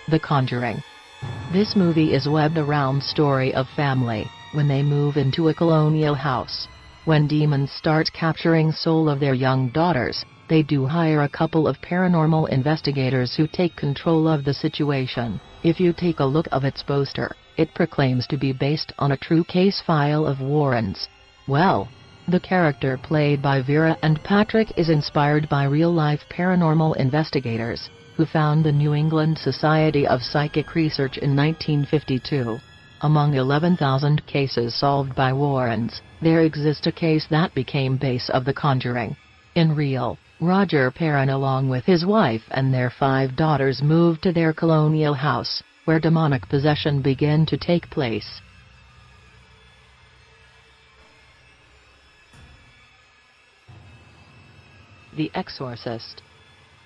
The Conjuring. This movie is webbed around story of family, when they move into a colonial house. When demons start capturing soul of their young daughters, they do hire a couple of paranormal investigators who take control of the situation. If you take a look of its poster, it proclaims to be based on a true case file of Warren's. Well, the character played by Vera and Patrick is inspired by real-life paranormal investigators, who found the New England Society of Psychic Research in 1952. Among 11,000 cases solved by Warrens, there exists a case that became base of The Conjuring. In real, Roger Perrin along with his wife and their 5 daughters moved to their colonial house, where demonic possession began to take place. The Exorcist.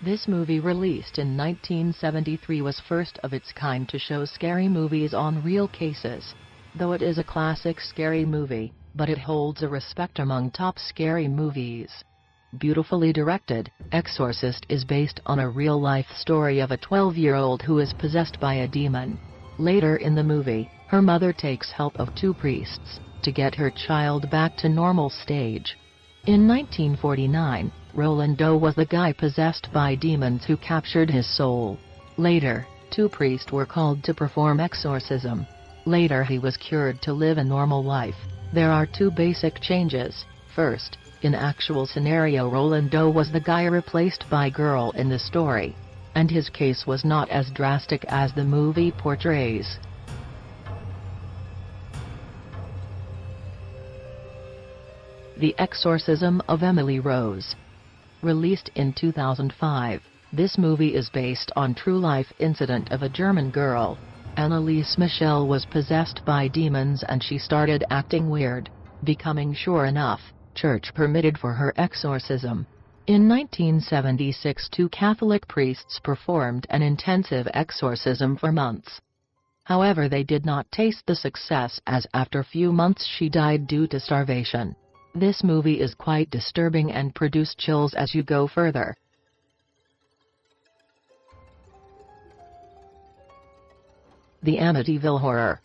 This movie, released in 1973, was first of its kind to show scary movies on real cases. Though it is a classic scary movie, but it holds a respect among top scary movies. Beautifully directed, Exorcist is based on a real-life story of a 12-year-old who is possessed by a demon. Later in the movie, her mother takes help of 2 priests to get her child back to normal stage. In 1949, Roland Doe was the guy possessed by demons who captured his soul. Later, 2 priests were called to perform exorcism. Later he was cured to live a normal life. There are 2 basic changes. First, in actual scenario Roland Doe was the guy replaced by girl in the story. And his case was not as drastic as the movie portrays. The Exorcism of Emily Rose. Released in 2005, this movie is based on true-life incident of a German girl. Anneliese Michel was possessed by demons and she started acting weird, becoming sure enough, church permitted for her exorcism. In 1976, 2 Catholic priests performed an intensive exorcism for months. However, they did not taste the success, as after few months she died due to starvation. This movie is quite disturbing and produce chills as you go further. The Amityville Horror.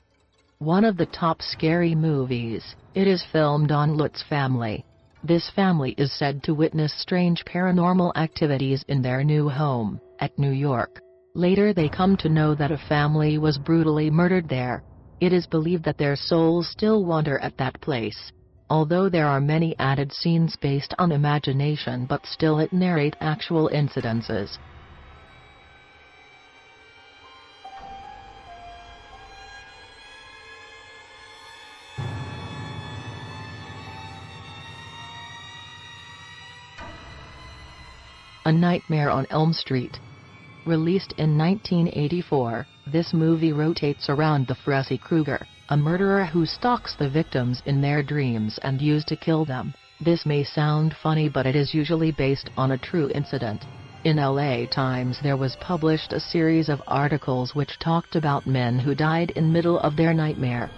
One of the top scary movies, it is filmed on Lutz family. This family is said to witness strange paranormal activities in their new home, at New York. Later they come to know that a family was brutally murdered there. It is believed that their souls still wander at that place. Although there are many added scenes based on imagination, but still it narrate actual incidences. A Nightmare on Elm Street. Released in 1984, this movie rotates around the Freddy Krueger, a murderer who stalks the victims in their dreams and used to kill them. This may sound funny, but it is usually based on a true incident. In LA Times there was published a series of articles which talked about men who died in middle of their nightmare.